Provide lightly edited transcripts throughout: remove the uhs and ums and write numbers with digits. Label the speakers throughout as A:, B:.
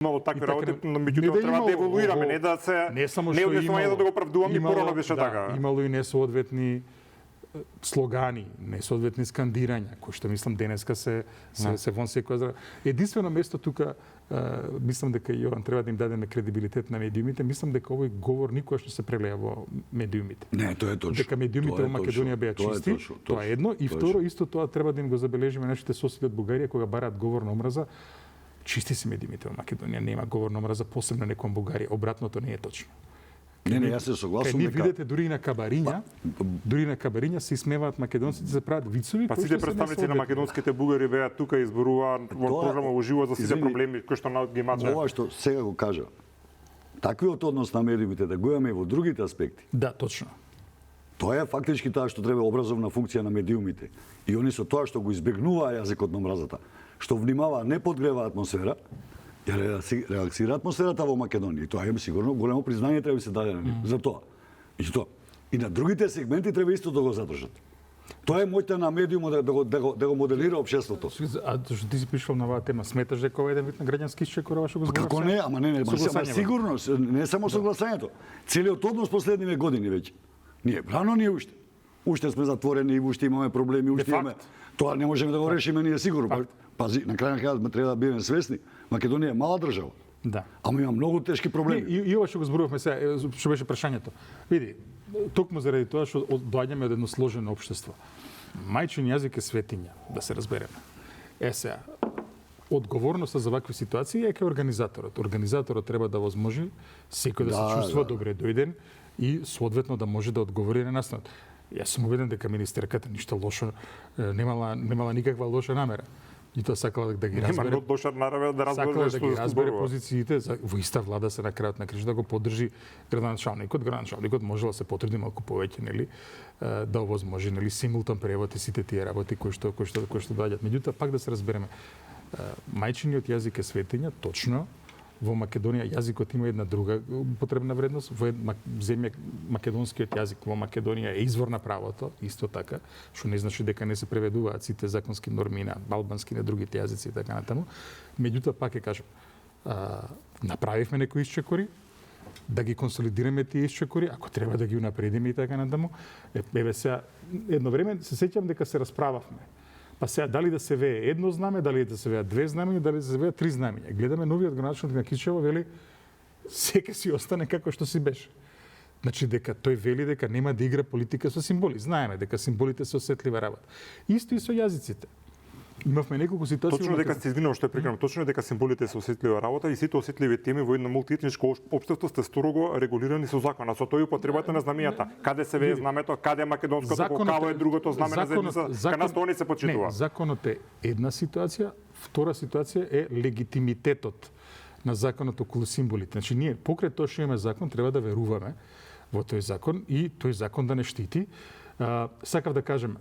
A: имало такви работи, меѓутоа треба да еволуираме, не да се
B: не само што
A: да го оправдуваме, и порано беше така.
B: Имало и несоодветни слогани, несоодветни скандирања, кои што мислам денеска се вон секоја. Единствено место тука мислам дека Јован треба да им дадеме кредибилитет на медиумите, мислам дека овој говор никогаш не се прелеа во медиумите.
C: Не, тоа е точно.
B: Дека медиумите во Македонија беа чисти, тоа е едно, и второ исто тоа треба да им го забележиме нашите соседи од Бугарија кога бараат говор на омраза. Чисти се медиумите во Македонија, нема говор на омраза, посебно не кон Бугарија. Обратното не е точно.
C: Не, јас се согласувам
B: дека видите дури на Кабариња се исмеваат македонците, се прават вицови
A: кои сите представници на македонските бугари беа тука и изборуваат во програма уживо за сите проблеми кои што ги имаат.
C: Ова што сега го кажа. Таквиот однос на медиумите да го имаме и во другите аспекти.
B: Да, точно.
C: Тоа е фактички тоа што треба образовна функција на медиумите. И они со тоа што го избегнуваа јазикот на омразата, што внимава не подгрева атмосфера, ја релаксира атмосферата во Македонија. И тоа е сигурно големо признање треба да се даде на нив за тоа. И на другите сегменти треба исто да го задржат. Тоа е моќта на медиумот да го моделира општеството.
B: А што ти си пришол на оваа тема, сметаш дека ова е еден вид на граѓански исчекор ова што го зборуваш?
C: Како не, ама не, сигурно, не само согласањето. Целиот однос последниве години веќе. Ние рано ние уште сме затворени и уште имаме проблеми, уште имаме. Тоа не можеме да го решиме ние сигурно. Пази, на крај на крајот треба да бидеме свесни. Македонија е мала држава.
B: Да.
C: Ама има многу тешки проблеми.
B: И ова што го зборувавме сега, што беше прашањето. Види, токму заради тоа што доаѓаме од едно сложено општество. Мајчин јазик е светиња, да се разбереме. Сега, одговорноста за вакви ситуации е кај организаторот. Организаторот треба да возможи секој да се чувствува добре дојден и соодветно да може да одговори на настанот. Јас сум убеден дека министерката ништо лошо немала никаква лоша намера. И тоа сакала да ги разбере.
A: Нема лоша намера да разбере
B: позициите во иста влада се на крајот на кришта да го поддржи градоначалникот. Градоначалникот може да се потруди малку повеќе, нели, да овозможи, нели, симултан превод и сите тие работи кои што доаѓаат. Меѓутоа пак да се разбереме, мајчиниот јазик е светиња, точно. Во Македонија јазикот има една друга потребна вредност. Во земја македонскиот јазик во Македонија е извор на правото, исто така, што не значи дека не се преведуваат сите законски норми на албански, на другите јазици и така натаму. Меѓутоа пак ќе кажам, направивме некои исчекори, да ги консолидираме тие исчекори, ако треба да ги унапредиме и така натаму. Еве сега едно време се сеќам дека се расправавме. Па сега дали да се вее едно знаме, дали да се веат две знамења, дали да се веат три знамења. Гледаме новиот градоначалник на Кичево, вели сека си остане како што си беше. Значи дека тој вели дека нема да игра политика со символи. Знаеме дека символите се осетлива работа. Исто и со јазиците. Имавме неколку ситуации.
A: Точно дека се извинувам што е прекрам, точно дека символите се осетлива работа и сите осетливи теми во едно мултиетничко општество сте строго регулирани со закон, со тој употребата на знамењата. Каде се вее знамето, каде е македонското, као е другото знаме на заедница, кај нас тоа не се почитува.
B: Не, законот е една ситуација, втора ситуација е легитимитетот на законот околу символите. Значи ние покрај тоа што имаме закон треба да веруваме во тој закон и тој закон да не штити. Сакав да кажем,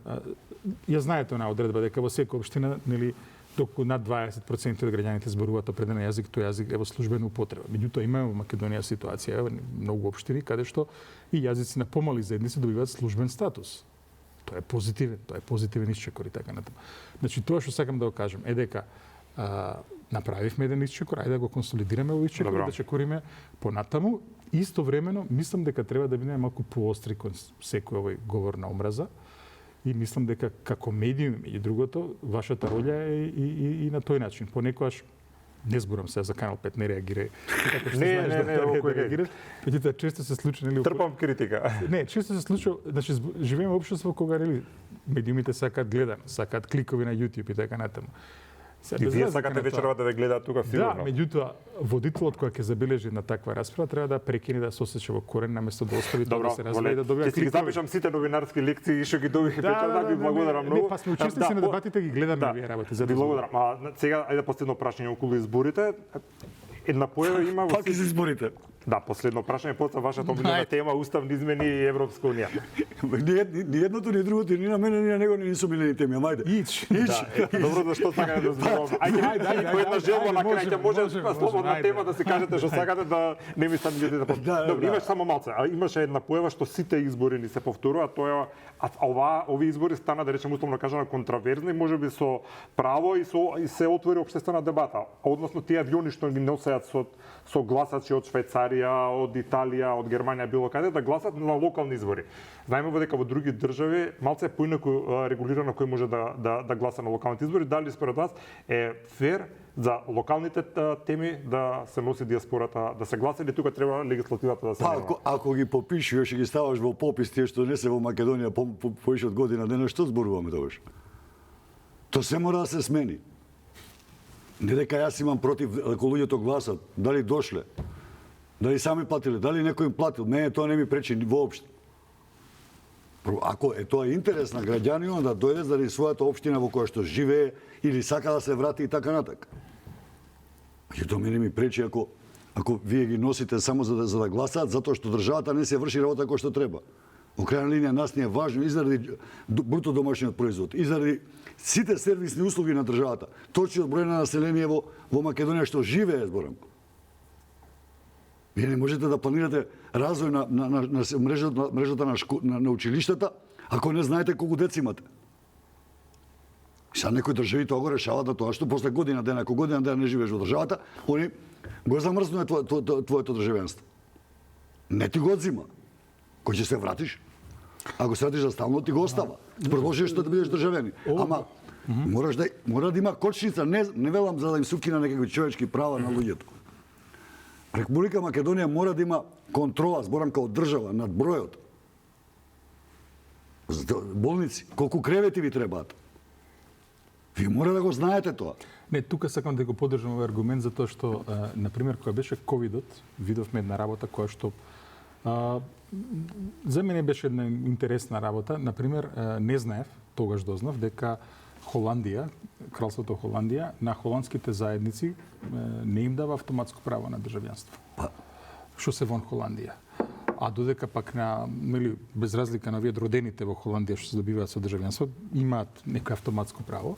B: ја знаете онаа одредба дека во секоја општина, нели, толку над 20% од граѓаните зборуваат определен јазик, тој јазик е во службена употреба. Меѓутоа имаме во Македонија ситуација, многу општини каде што и јазици на помали заедници добиваат службен статус. Тоа е позитивен исчекор и така натаму. Значи тоа што сакам да го кажам е дека направивме еден исчекор, ајде да го консолидираме овој исчекор, да чекориме понатаму. Истовремено, мислам дека треба да бидеме малку поостри кон секој овој говор на омраза и мислам дека како медиум и другото, вашата роља е и на тој начин. Понекогаш не зборам сега за Канал 5, не реагирај. Како што знаеш да реагираш. Меѓутоа често се случува, нели,
A: трпам критика.
B: Не, често се случува, значи живееме во општество кога, нели, медиумите сакаат гледано, сакаат кликови на YouTube и така натаму.
A: И вие сакате вечерва да ве гледаат тука сигурно.
B: Да, меѓутоа водителот кој ќе забележи на таква расправа треба да прекине да се осеќа во корен наместо да остави тоа да се развие и да добива
A: кликови. Ќе си ги запишам сите новинарски лекции и што ги добих вечерва, ви благодарам многу.
B: Не, па сме учесници на дебатите, ги гледаме овие работи.
A: Ви благодарам. Сега ајде последно прашање околу изборите. Една појава има во
C: Пак изборите.
A: Да, последно прашање, после вашата омилена тема уставни измени и Европска унија.
C: Ни едното, ни другото, ни на мене, ни на него не су милени теми, амајде.
B: Ич.
A: Добро, зашто сакате да зборуваме? Ајде, по една желба на крај, ќе може слободна тема да се кажете што сакате да не ми стане луѓето. Добро, имаш само малце, а имаше една појава што сите избори ни се повторуваат, тоа е овие избори стана, да речем условно кажано, контраверзни, можеби со право и се отвори општествена дебата. Односно тие авиони што ги носеат со гласачи од Швајцарија, од Италија, од Германија, било каде, да гласат на локални избори. Знаеме дека во други држави малце е поинаку регулирано кој може да гласа на локалните избори. Дали според вас е фер за локалните теми да се носи диаспората, да се гласа, или тука треба легислативата да се нема?
C: Ако ги попишуваш и ги ставаш во попис тие што не се во Македонија повеќе од година дена, што зборуваме тогаш? То се мора да се смени. Не дека јас имам против ако луѓето гласат, дали дошле, дали сами платиле, дали некој им платил, мене тоа не ми пречи воопшто. Ако е тоа интерес на граѓанинот да дојде заради својата општина во која што живее или сака да се врати и така натак. Тоа мене ми пречи ако вие ги носите само за да гласаат, затоа што државата не се врши работа кој што треба. Во крајна линија нас не е важно и заради бруто домашниот производ, и заради сите сервисни услуги на државата. Точниот број на население во Македонија што живее, зборам. Вие не можете да планирате развој на мрежата на училиштата ако не знаете колку деца имате. Сега некои држави тоа го решаваат на тоа што после година дена, ако година дена не живееш во државата, они го замрзнува твоето државенство. Не ти го одзима. Кој ќе се вратиш? Ако се вратиш за стално, ти го остава. Продолжиш да бидеш државени. Ама мора да има кочница, не велам за да им сукина некакви човечки права на луѓето. Република Македонија мора да има контрола, зборам као држава, над бројот. Болници, колку кревети ви требаат? Вие мора да го знаете тоа.
B: Не, тука сакам да го поддржам овој аргумент затоа што, на пример, кога беше ковидот, видовме една работа која што за мене беше една интересна работа. На пример, не знаев, тогаш дознав, дека Холандија, кралството Холандија, на холандските заедници не им дава автоматско право на државјанство. Што се вон Холандија. А додека пак без разлика на овие родените во Холандија што се добиваат со државјанство, имаат некој автоматско право.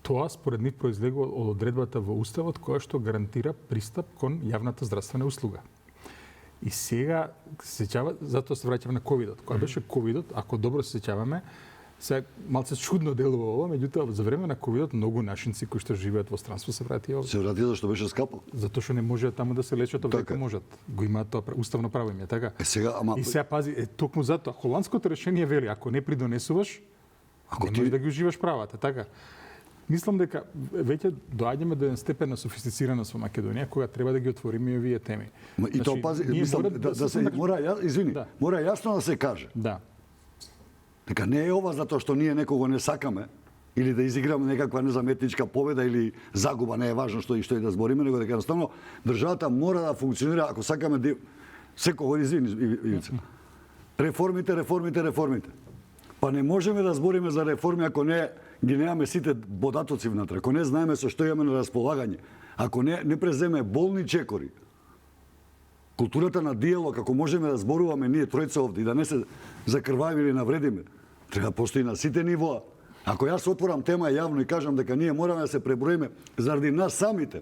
B: Тоа според нив произлегува од одредбата во уставот која што гарантира пристап кон јавната здравствена услуга. И сега се сеќава, затоа се враќаме на ковидот. Кога беше ковидот, ако добро се сеќаваме, сега малце чудно делува ова, меѓутоа за време на ковидот многу нашинци кои што живеат во странство се вратија овде.
C: Се вратија зашто беше скапо?
B: Затоа што не можеа таму да се лечат овде како можат. Го имаат тоа уставно право им е така. И сега пази, токму затоа холандското решение вели ако не придонесуваш, не можеш да ги уживаш правата, така. Мислам дека веќе доаѓаме до еден степен на софистицираност во Македонија кога треба да ги отвориме овие теми.
C: И тоа пази, мислам мора јасно да се каже.
B: Да.
C: Дека не е ова затоа што ние некого не сакаме или да изиграме некаква незаметничка победа или загуба, не е важно што и да збориме, него дека едноставно државата мора да функционира ако сакаме да секој извини. Реформите. Па не можеме да збориме за реформи ако не ги немаме сите бодатоци внатре, ако не знаеме со што имаме на располагање, ако не преземе болни чекори. Културата на диалог, ако можеме да зборуваме ние тројца овде и да не се закрвавиме или навредиме, треба да постои на сите нивоа. Ако јас отворам тема јавно и кажам дека ние мораме да се преброиме заради нас самите,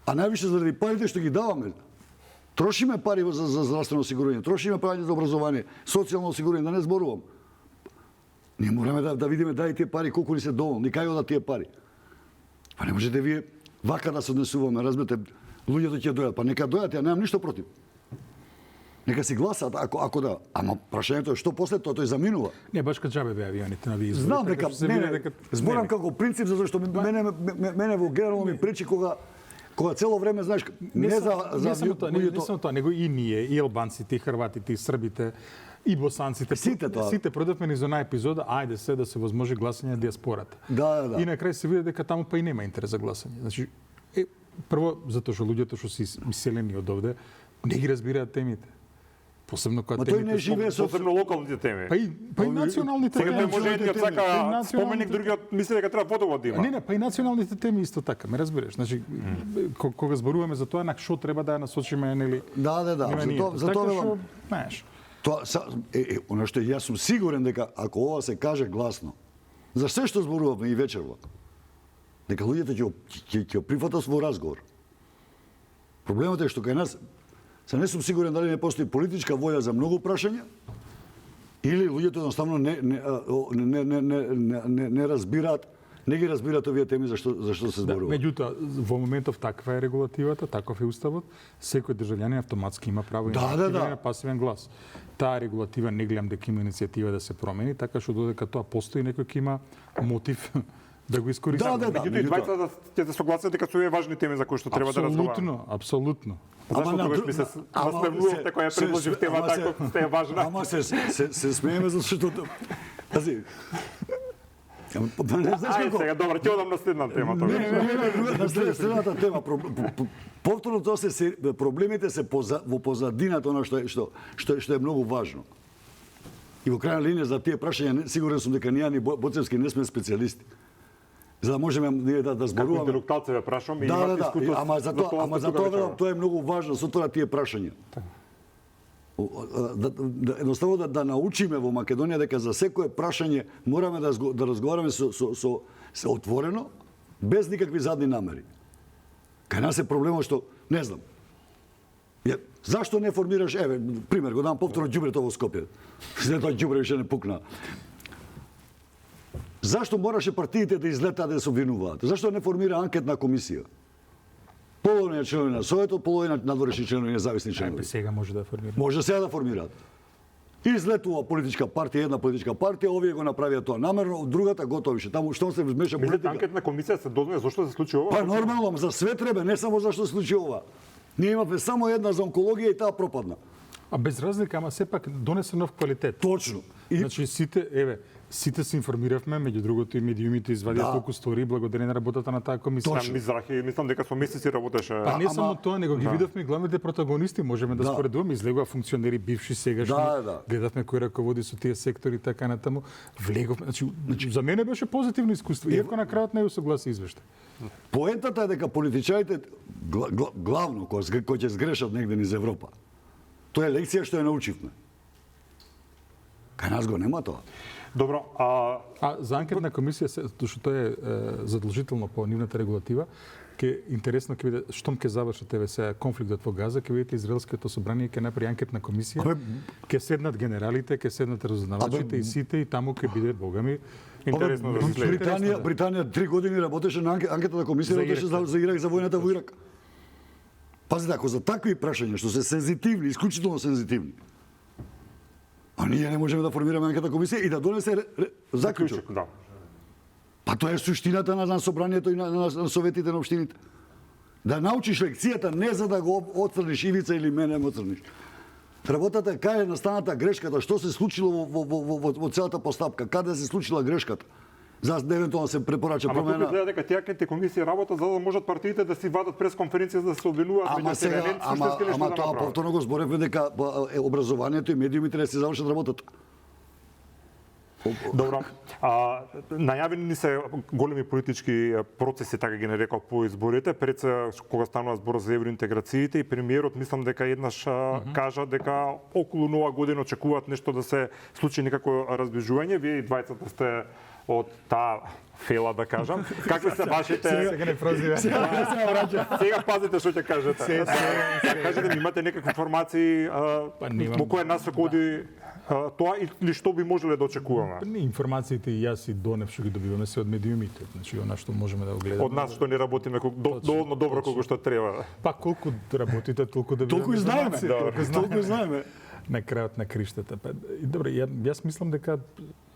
C: а највише заради парите што ги даваме, трошиме пари за здравствено осигурување, трошиме пари за образование, социјално осигурување, да не зборувам. Ние мораме да видиме дали тие пари колку ни се доволни, кај одат тие пари. Па не можете вие вака да се однесуваме, разберете, луѓето ќе дојдат, па нека дојдат, ја немам ништо против. Нека си гласат ако да. Ама прашањето е што после тоа заминува.
B: Не, баш кај џабе беа авионите на виза.
C: Знам дека зборам како принцип затоа што мене во генерално ми пречи кога цело време знаеш
B: не само тоа, него и ние, и албанците, и хрватите, и србите, и босанците, сите продавме низ онаа епизода, ајде се да се возможи гласање на диаспората.
C: Да.
B: И на крај се види дека таму па и нема интерес за гласање. Значи, прво затоа што луѓето што се иселени од овде не ги разбираат темите. Посебно кога
C: Ма тој не живее со
A: Посебно локалните теми.
B: па и националните
A: Сега тој
B: теми.
A: може едниот
B: Па и
A: сака
B: националните-
A: споменик, другиот мисли дека треба водовод да има.
B: Не, па и националните теми исто така, ме разбираш. Значи, кога зборуваме за тоа, на што треба да ја насочиме, нели?
C: Да,
B: вниманието.
C: за тоа
B: Така
C: велам.
B: што, знаеш,
C: Тоа оно што јас сум сигурен дека ако ова се каже гласно, за се што зборувавме и вечерва, дека луѓето ќе прифатат во разговор. Проблемот е што кај нас се не сум сигурен дали не постои политичка волја за многу прашања или луѓето едноставно не разбираат, не ги разбираат овие теми за што се зборува.
B: меѓутоа, во моментов таква е регулативата, таков е уставот, секој државјанин автоматски има право и на активен и на пасивен глас. Таа регулатива не гледам дека има иницијатива да се промени, така што додека тоа постои, некој ќе има мотив да го искористи.
C: Да.
A: Меѓутоа и двајцата ќе се согласат дека се овие важни теми за кои што треба да разговараме.
B: Апсолутно.
A: Зашто тогаш ми се насмевнувавте која ја предложив тема така сте е важна?
C: Ама се смееме зашто пази. Не знаеш
A: Ајде
C: како.
A: сега, добро, ќе одам на следната тема тогаш.
C: На следната тема. Повторно тоа проблемите се во позадината, она што е многу важно. И во крајна линија за тие прашања сигурен сум дека ние Боцевски не сме специјалисти. За да можеме ние да
A: Како
C: зборуваме.
A: интелектуалци ве прашам и
C: Да,
A: имате искуство.
C: ама за тоа велам, тоа е многу важно, со тоа тие прашања. Едноставно да научиме во Македонија дека за секое прашање мораме да разговараме со отворено, без никакви задни намери. Кај нас е проблемот што, не знам, зашто не формираш, пример, го дам повторно ѓубрето во Скопје. Не тоа ѓубре више не пукна. Зашто мораше партиите да излетаат да се обвинуваат? Зашто не формира анкетна комисија? Половина членови на Советот, половина надворешни членови, независни членови.
B: Сега може да формира.
C: Може сега да формираат. Излетува политичка партија, една политичка партија, овие го направија тоа намерно, другата готовише. Таму што се вмеша
A: Мислите,
C: политика.
A: анкетна комисија се дознае зошто се случи ова?
C: Па нормално, за све треба, не само зашто се случи ова. Ние имавме само една за онкологија и таа пропадна.
B: А без разлика, ама сепак донесе нов квалитет.
C: Точно.
B: Значи сите се информиравме, меѓу другото и медиумите извадија толку стори благодарение на работата на таа комисија.
A: Точно. Мизрахи, мислам дека со месеци работеше.
B: Па не само тоа, него ги видовме главните протагонисти, можеме да споредуваме, излегува функционери бивши, сегашни. Гледавме кој раководи со тие сектори и така натаму. Влеговме, значи за мене беше позитивно искуство. Иако на крајот не ја согласи извештај.
C: Поентата е дека политичарите главно кои ќе сгрешат негде низ Европа. Тоа е лекција што ја научивме. Кај нас го нема тоа.
A: Добро,
B: А за анкетна комисија, што тоа е задолжително по нивната регулатива, интересно ќе биде штом ќе завршат сега конфликтот во Газа, ќе видите израелското собрание ќе направи анкетна комисија, ќе седнат генералите, ќе седнат разузнавачите и сите и таму ќе биде богами
A: интересно да се следи.
C: Британија 3 години работеше на анкетната комисија, работеше за Ирак, за војната во Ирак. Пазите, ако за такви прашања што се сензитивни, исклучително сензитивни, а ние не можеме да формираме анкетна комисија и да донесе заклучок.
A: Да.
C: Па тоа е суштината на собранието и на советите на општините. Да научиш лекцијата не за да го отцрниш Ивица или мене ме отцрниш. Работата е кај е настаната грешката, што се случило во целата постапка, каде се случила грешката. За да евентуално се препорача промена.
A: Ама тука гледа дека тие анкетни комисии работат за да можат партиите да си вадат пресконференција за да се обвинуваат меѓу себе, не суштински нешто да
C: тоа
A: направат.
C: повторно го зборевме дека образованието и медиумите не се завршат работата.
A: Добро. Најавени ни се големи политички процеси, така ги нареков, по изборите. Пред се, кога станува збор за евроинтеграциите и премиерот, мислам дека еднаш кажа дека околу нова година очекуваат нешто да се случи, некако раздвижување. Вие и двајцата сте од таа фела, да кажам. Какви се вашите...
B: Сега не прозива.
A: Сега пазите што ќе кажете. Кажете ми, имате некакви информации во која насока оди тоа или што би можеле да очекуваме?
B: Информациите и јас и Донев што ги добиваме се од медиумите, значи она што можеме да го гледаме.
A: Од нас што не работиме доволно добро колку што треба.
B: Па колку работите, толку да
C: Толку и знаеме. Толку и знаеме.
B: На крајот на криштата. И добро, јас мислам дека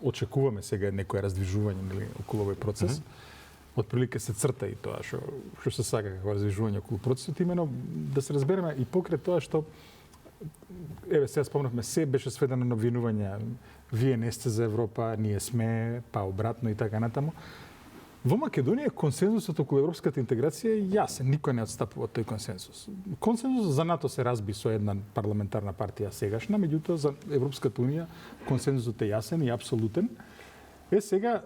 B: очекуваме сега некое раздвижување нели околу овој процес. Отприлика се црта и тоа што се сака како раздвижување околу процесот, имено да се разбереме и покрај тоа што сега спомнавме, се беше сведено на обвинувања. Вие не сте за Европа, ние сме, па обратно и така натаму. Во Македонија консензусот околу европската интеграција е јасен, никој не отстапува од тој консензус. Консензус за НАТО се разби со една парламентарна партија сегашна, меѓутоа за Европската унија консензусот е јасен и апсолутен. Сега,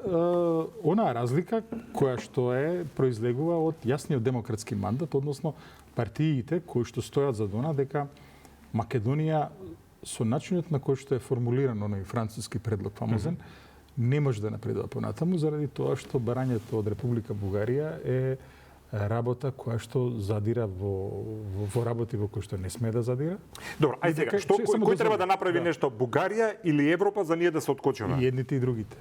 B: онаа разлика која што произлегува од јасниот демократски мандат, односно партиите кои што стојат за дона дека Македонија со начинот на кој што е формулиран оној француски предлог фамозен, не може да напредува понатаму заради тоа што барањето од Република Бугарија е работа која што задира во работи во кои што не смее да задира.
A: Добро, ајде сега, кој треба да направи нешто, Бугарија или Европа за ние да се откочиме?
B: И едните и другите.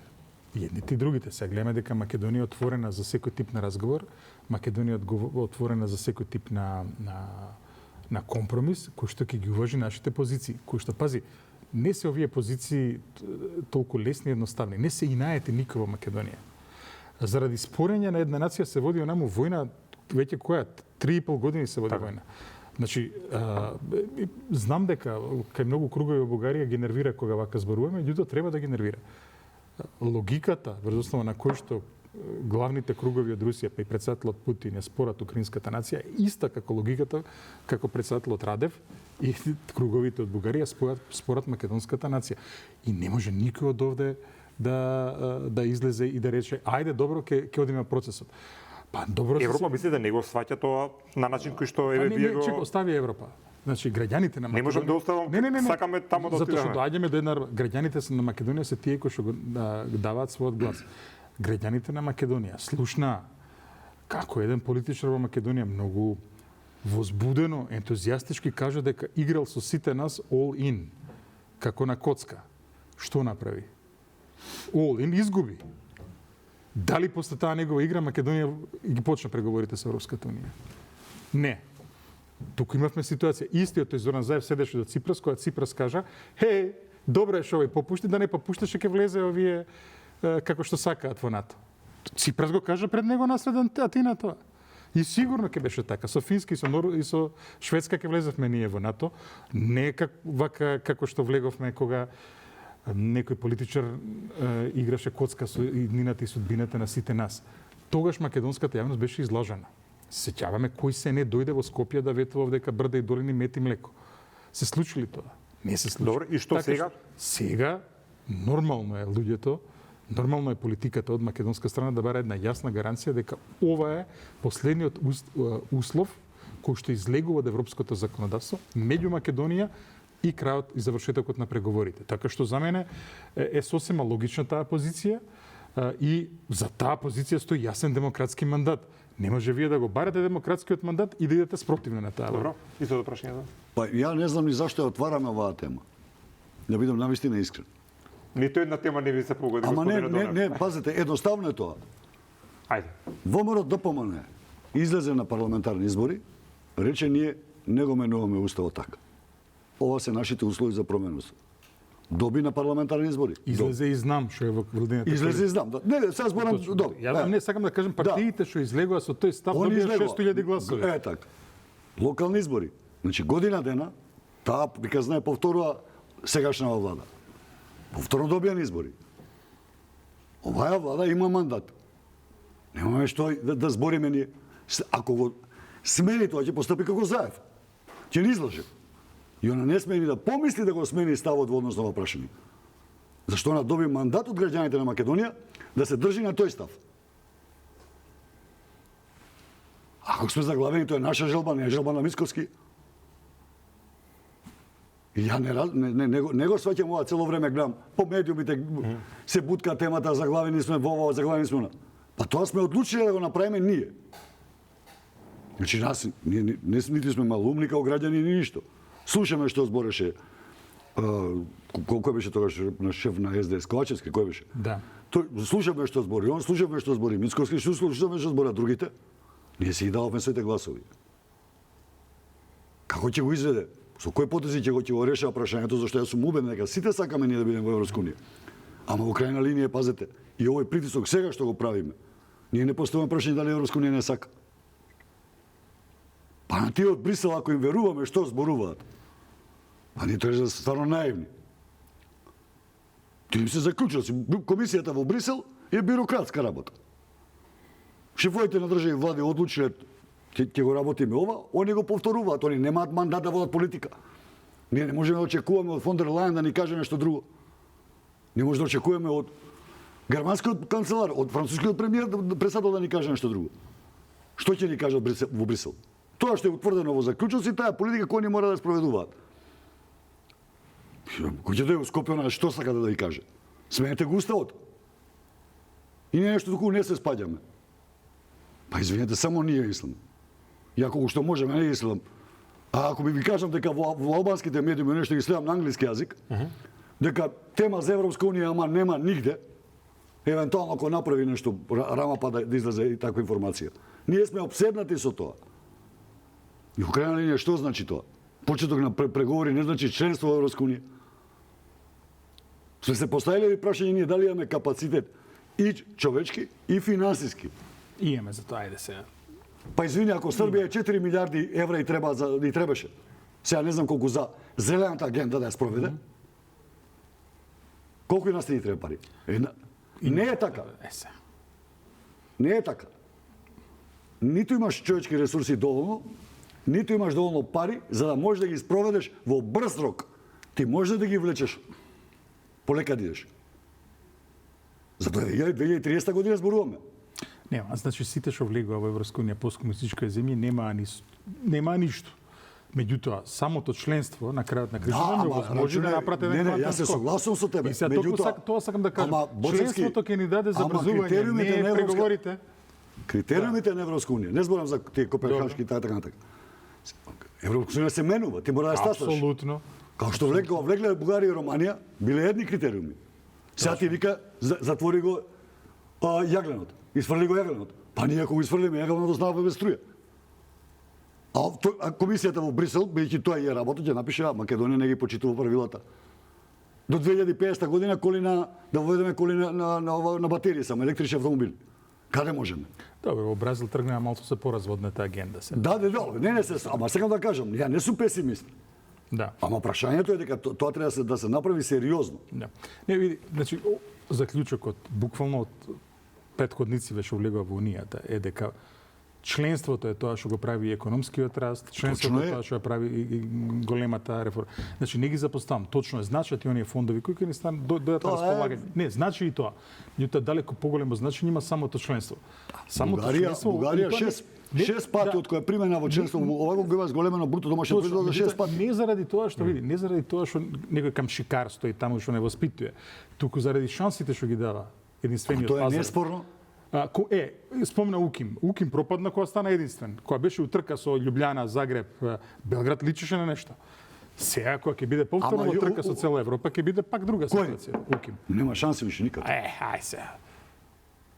B: Едните и другите. Сега гледаме дека Македонија е отворена за секој тип на разговор, Македонија е отворена за секој тип на компромис, кој што ќе ги уважи нашите позиции, кој што пази, не се овие позиции толку лесни и едноставни, не се инаете никој во Македонија. Заради спорење на една нација се води онаму војна, веќе која 3,5 години се води војна. Значи, знам дека кај многу кругови во Бугарија ги нервира кога вака зборуваме, меѓутоа треба да ги нервира. Логиката врз основа на кој што главните кругови од Русија, па и претседателот Путин ја спорат украинската нација, иста како логиката како претседателот Радев и круговите од Бугарија спорат македонската нација. И не може никој од овде да излезе и да рече ајде добро ќе одиме процесот. Па добро
A: Европа мисли да не го сваќа тоа на начин кој што вие го...
B: Чекай, остави Европа. Значи граѓаните на Македонија...
A: Не можам да оставам, сакаме тамо да отидеме.
B: Затоа што доаѓаме до една... Граѓаните на Македонија се тие кои што даваат својот глас. Граѓаните на Македонија слушна како еден политичар во Македонија многу возбудено, ентузијастички кажа дека играл со сите нас all in, како на коцка. Што направи? All in изгуби. Дали после таа негова игра Македонија ги почна преговорите со Европската унија? Не. Туку имавме ситуација. Истиот тој Зоран Заев седеше до Ципрас, кога Ципрас кажа: "Хеј, добро е што овој попушти, да не попушташе ќе влезе овие како што сакаат во НАТО." Ципрас го кажа пред него наследен Атина тоа. И сигурно ќе беше така. Со Фински и со Шведска ќе влезевме ние во НАТО, не како што влеговме кога некој политичар играше коцка со иднината и судбината на сите нас. Тогаш македонската јавност беше изложена. Сеќаваме кој се не дојде во Скопје да ветува дека брда и долини мет и млеко. Се случи ли тоа? Не се случи.
A: Добро, и што така, сега?
B: Сега нормално е луѓето, нормално е политиката од македонска страна да бара една јасна гаранција дека ова е последниот услов кој што излегува од европското законодавство меѓу Македонија и крајот и завршетокот на преговорите. Така што за мене е сосема логична таа позиција и за таа позиција стои јасен демократски мандат. Не може вие да го барате демократскиот мандат и да идете спротивно на таа.
A: Добро, истото прашање.
C: Па ја не знам ни зашто ја отвараме оваа тема. Да бидам навистина искрен.
A: Нито една тема не ви се погоди.
C: Ама не, пазете, едноставно е тоа.
A: Ајде.
C: ВМРО ДПМН излезе на парламентарни избори, рече ние не го менуваме уставот така. Ова се нашите услови за променус. Доби на парламентарни избори.
B: Излезе и знам што е во владината.
C: Излезе и знам. Да. Не, сега зборам добро.
B: Јас не сакам да кажам партиите што излегува со тој став добија 600.000 гласови.
C: Така. Локални избори. Значи година дена таа приказна е повторува сегашната влада. Повторно добија избори. Оваа влада има мандат. Немаме што да збориме ние. Ако го смени тоа, ќе постапи како Заев. Ќе ни излаже. И она не смее ни да помисли да го смени ставот во однос на ова прашање. Зашто она доби мандат од граѓаните на Македонија да се држи на тој став. Ако сме заглавени, тоа е наша желба, не е желба на Мицковски. И ја не го сваќам ова цело време, гледам по медиумите се бутка темата, заглавени сме во ова, заглавени сме на. Па тоа сме одлучили да го направиме ние. Значи нас нити сме малумни као граѓани ни ништо. Слушаме што збореше кој беше тогаш на шеф на СДС, Ковачевски, кој беше?
B: Да.
C: Слушаме што збори, он слушаме што збори Мицковски, слушаме што зборат другите. Ние си ги дававме своите гласови. Како ќе го изведе? Со кој потези ќе го решава прашањето, зашто јас сум убеден дека сите сакаме ние да бидеме во Европска унија. Ама во крајна линија, пазете, и овој притисок сега што го правиме, ние не поставаме прашање дали Европска унија не сака. Па на тие од Брисел, ако им веруваме што зборуваат, а ние тоа е стварно наивни. Ти им се заклучува. Комисијата во Брисел е бирократска работа. шефовите на држави влади одлучиле ќе го работиме ова, они го повторуваат, они немаат мандат да водат политика. Ние не можеме да очекуваме од фон дер Лајен да ни каже нешто друго. Не може да очекуваме од германскиот канцелар, од францускиот премиер председател да ни каже нешто друго. Што ќе ни кажат во Брисел? Тоа што е утврдено во заклучоци, таа политика која ни мора да спроведуваат. Кој ќе дојде во Скопје, што сака да ви каже? Сменете го уставот. И не нешто туку не се спаѓаме. Па извинете, само ние мислам. Ја колку што можеме, не мислам. А ако би кажам дека во албанските медиуми нешто ги следам на англиски јазик, дека тема за Европска унија ама нема нигде, евентуално ако направи нешто рамапа да излезе и таква информација. Ние сме обседнати со тоа. И во крајна линија што значи тоа? Почеток на преговори не значи членство во Европска унија. Сме се поставиле прашање ние дали имаме капацитет и човечки и финансиски.
B: И имаме за тоа, ајде сега.
C: Па извини, ако Србија 4 милиарди евра и требаше. Сега не знам колку за зелената агенда да ја спроведе. Колку и нас ни треба пари? Не е така. Не е така. Ниту имаш човечки ресурси доволно, ниту имаш доволно пари за да можеш да ги спроведеш во брз рок. Ти можеш да ги влечеш полека да идеш. За 2030 година зборуваме.
B: Нема, значи сите што влегува во Европска унија посткомунистичка земја нема ништо. Меѓутоа, самото членство на крајот на кризата може да направи
C: не, јас се согласувам со тебе.
B: Меѓутоа, тоа сакам да кажам. Членството ќе ни даде забрзување, не е преговорите.
C: Критериумите на Европска унија, не зборам за тие копенхашки и така натака. Европска унија се менува, ти мора да стасаш.
B: Апсолутно.
C: Као што влегле Бугарија и Романија, биле едни критериуми. Сега ти вика затвори го јагленот, изфрли го јагленот. Па ние ако го изфрлиме јагленот останува без струја. А комисијата во Брисел, бидејќи тоа ја работи, ќе напише Македонија не ги почитува правилата. До 2050 година да воведеме коли на батерии само, електрични автомобили. Каде можеме?
B: Добро, во Бразил тргнаа малку се поразводната агенда се.
C: Да, не се, ама сакам да кажам, ја не сум песимист.
B: Да.
C: Ама прашањето е дека тоа треба да се направи сериозно.
B: Да. Не види, значи заклучокот буквално од претходници веќе влегува во унијата е дека членството е тоа што го прави економскиот раст, членството е тоа што ја прави и големата реформа. Значи не ги запоставам, точно е значат и оние фондови кои ќе ни станат дојдат на располагање. Не, значи и тоа. Меѓутоа далеко поголемо значење има самото членство.
C: Бугарија 6 пати од која примена во членство овако го има зголемено бруто домашен производ за 6 пати.
B: Не заради тоа што види, не заради тоа што некој камшикар стои таму што не воспитува, туку заради шансите што ги дава единствениот пазар.
C: Тоа е неспорно.
B: Спомна Уким. Уким пропадна кога стана единствен. Кога беше утрка со Љубљана, Загреб, Белград личеше на нешто. Сега кога ќе биде повторно утрка со цела Европа, ќе биде пак друга ситуација. Уким.
C: Нема шанси више никако.
B: Ај сега.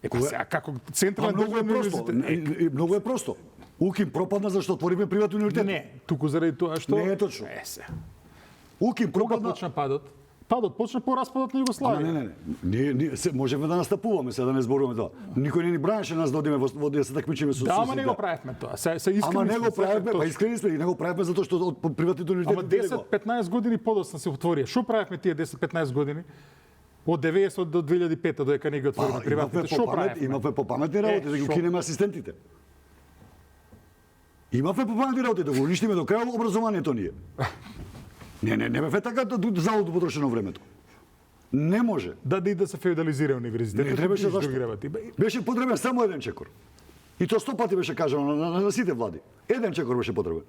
B: Сега како централен универзитет.
C: Многу е просто. Уким пропадна зашто отвориме приватни универзитети.
B: Не, туку заради тоа што
C: не е точно.
B: Сега.
C: Уким пропадна.
B: Кога почна падот? Падот почна по распадот на Југославија.
C: Не, можеме да настапуваме, сега да не зборуваме тоа. Никој не ни бранеше нас да одиме во да се такмичиме со
B: Да, ама не го правевме тоа. Се искрени.
C: Ама не го правевме, па искрени сме и не го правевме затоа што од приватните универзитети.
B: Ама 10-15 години подоцна се отворија. Што правевме тие 10-15 години? Од 90 до 2005 додека не ги отвориме приватните. Што правевме?
C: Имавме попаметни работи, да ги укинеме асистентите. Имавме попаметни работи, да го уништиме до крај образованието ние. Не бе така залудно потрошено времето. Не може.
B: Да се феудализира универзитетот.
C: Не требаше зашто. Беше потребен само еден чекор. И тоа 100 пати беше кажано на сите влади. Еден чекор беше потребен.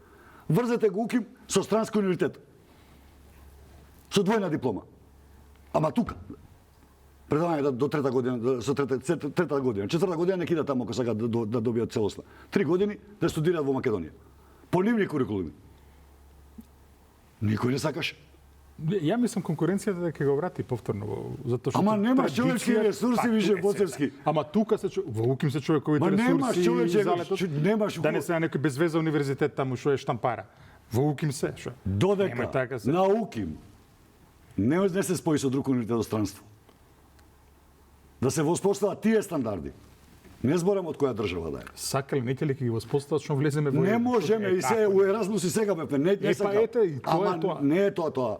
C: Врзете го Уким со странски универзитет. Со двојна диплома. Ама тука. Предавање до трета година, со трета година. Четврта година не кида таму ако сака да добијат целосна. 3 години да студираат во Македонија. По нивни курикулуми. Никој не сакаше.
B: Ја мислам конкуренцијата дека ќе го врати повторно затоа што
C: ама немаш човечки ресурси више Боцевски.
B: Ама тука се во Уким се човековите ресурси.
C: Немаш
B: да не се некој безвеза универзитет таму што е штампара. Во Уким се што.
C: Додека
B: така
C: на Уким не се спои со друг универзитет од странство. Да се воспостават тие стандарди. Не зборам од која држава да е.
B: Сакале, не ќе ли ги воспостават што влеземе во
C: Не можеме и се у Еразмус и сега бе, не сакам.
B: Ете, и тоа е тоа.
C: Не е тоа.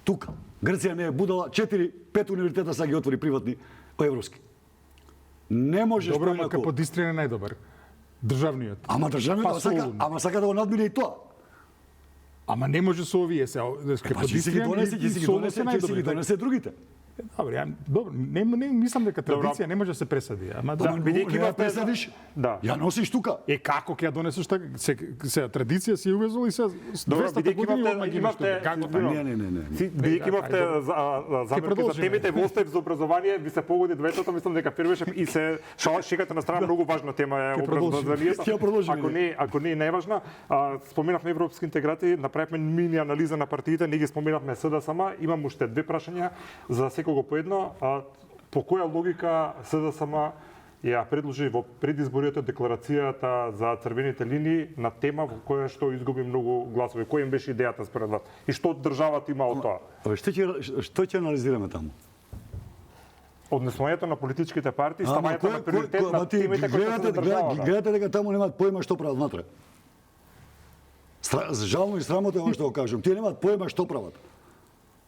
C: Тука Грција не е будала, 4-5 универзитета са ги отвори приватни, европски. Не можеш
B: Добро,
C: тој
B: ама
C: нако.
B: кај Подистрин е најдобар. Државниот.
C: Ама државниот ама сака да го надмине и тоа.
B: Ама не може со овие се. Кај
C: Па ќе си ги донесе, ќе си ги донесе другите.
B: Добро, не мислам дека традиција не може да се пресади. Ама да,
A: бидејќи
C: Ја
A: имавте-
C: пресадиш,
A: Да.
C: ја носиш тука.
B: како ќе ја донесеш така? Се традиција си увезол и се
A: Добро,
B: 200
A: бидејќи
B: години
A: имавте-
B: одма ги
A: имавте-
B: нешто. Како така?
C: Не.
A: Бидејќи имавте замерки за
B: продолжиме.
A: темите во остав за образование, ви се погоди двајцата, мислам дека Фирвешев и се шегата на страна многу важна тема е
B: Ќе продолжиме.
A: образованието.
C: Ќе продолжиме.
A: Ако не е најважна, споменавме европски интеграции, направивме мини анализа на партиите, не ги споменавме СДСМ, имам уште две прашања за секого по едно. По која логика СДСМ ја предложи во предизборието декларацијата за црвените линии на тема во која што изгуби многу гласови? Која им беше идејата според вас? И што државата има од тоа?
C: Што ќе анализираме таму?
A: Однесувањето на политичките партии,
C: Ама
A: ставањето на приоритет на
C: ти
A: темите кои се за државата.
C: гледате дека таму немаат појма што прават внатре. Жално и срамота е оно што го кажам. Тие немаат појма што прават.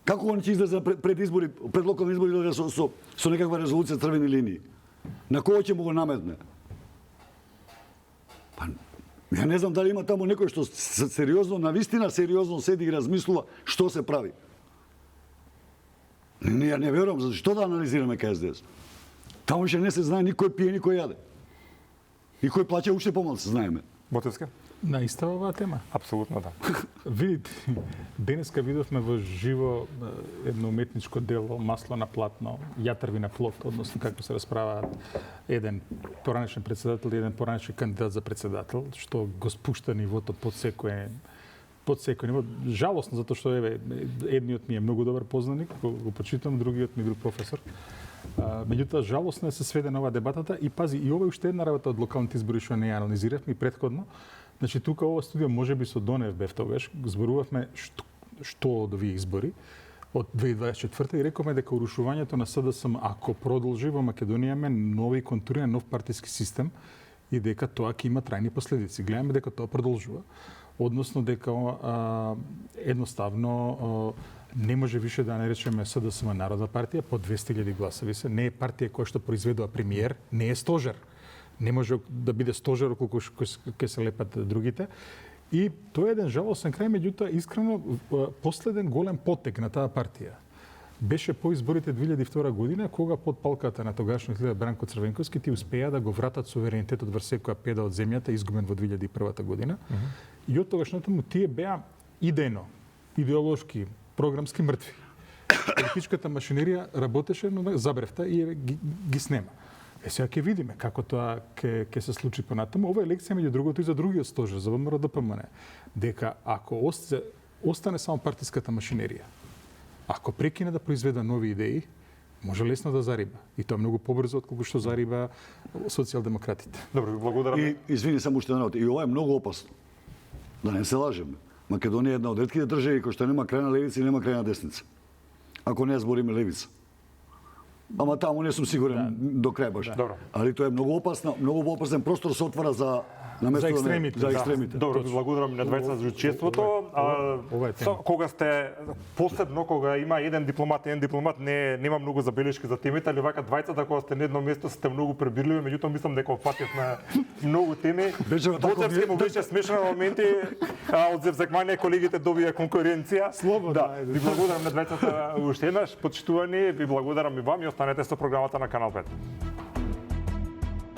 C: Како они ќе излезе пред избори, пред локални избори со некаква резолуција црвени линии? На кого ќе му го наметне? Па, ја не знам дали има таму некој што сериозно, навистина сериозно седи и размислува што се прави. Ја не верувам, зашто што да анализираме кај СДС? Таму ше не се знае никој пие, никој јаде. И кој плаќа уште помалку се знаеме.
A: Ботевска?
B: На иста оваа тема.
A: Апсолутно да.
B: Видите, денеска видовме во живо едно уметничко дело Масло на платно, јатрви на плот, односно како се расправаат еден поранешен председател и еден поранешен кандидат за председател, што го спушта нивото под секој ниво. Жалосно затоа што едниот ми е многу добар познаник, го почитам, другиот ми друг професор. Меѓутоа жалосно е се сведе на оваа дебатата и пази и ова е уште една работа од локалните избори што не ја анализиравме и претходно. Значи тука ова студио можеби со Донев бев тогаш, зборувавме што од овие избори од 2024 и рековме дека урушувањето на СДСМ ако продолжи во Македонија имаме нови контури на нов партиски систем и дека тоа ќе има трајни последици. Гледаме дека тоа продолжува, односно дека едноставно не може више да наречеме СДСМ народна партија по 200.000 гласови се, не е партија која што произведува премиер, не е стожер. Не може да биде стожер околку ќе се лепат другите. И тоа е еден жалосен крај, меѓутоа искрено последен голем потек на таа партија беше по изборите 2002 година, кога под палката на тогашниот лидер Бранко Црвенковски ти успеа да го вратат суверенитетот врз секоја педа од земјата изгубен во 2001 година. И од тогаш натаму тие беа идејно, идеолошки, програмски мртви. Политичката машинерија работеше, но забревта и ги снема. Сега ќе видиме како тоа ќе се случи понатаму. Ова е лекција меѓу другото и за другиот стожер, за ВМРО ДПМН, дека ако остане само партиската машинерија, ако прекине да произведа нови идеи, може лесно да зариба. И тоа многу побрзо отколку што зариба социјалдемократите.
A: Добро, ви благодарам.
C: И извини само уште една работа. И ова е многу опасно. Да не се лажеме. Македонија е една од ретките држави која што нема крајна левица и нема крајна десница. Ако не збориме левица. Ама таму не сум сигурен до крај баш.
A: Добро.
C: Али тоа е многу опасен простор се отвара за
B: За екстремите.
C: За екстремите.
A: Добро, ви благодарам на двајца за учеството.
B: Ова е тема.
A: Кога сте посебно кога има еден дипломат нема многу забелешки за темите, али вака двајцата кога сте на едно место сте многу пребирливи, меѓутоа мислам дека опфативме многу теми. Ботевски му беше смешно на моменти, од зевзекмање колегите добија конкуренција.
B: Слободно,
A: да, ви благодарам на двајцата уште еднаш, почитувани, ви благодарам и вам и останете со програмата на Канал 5.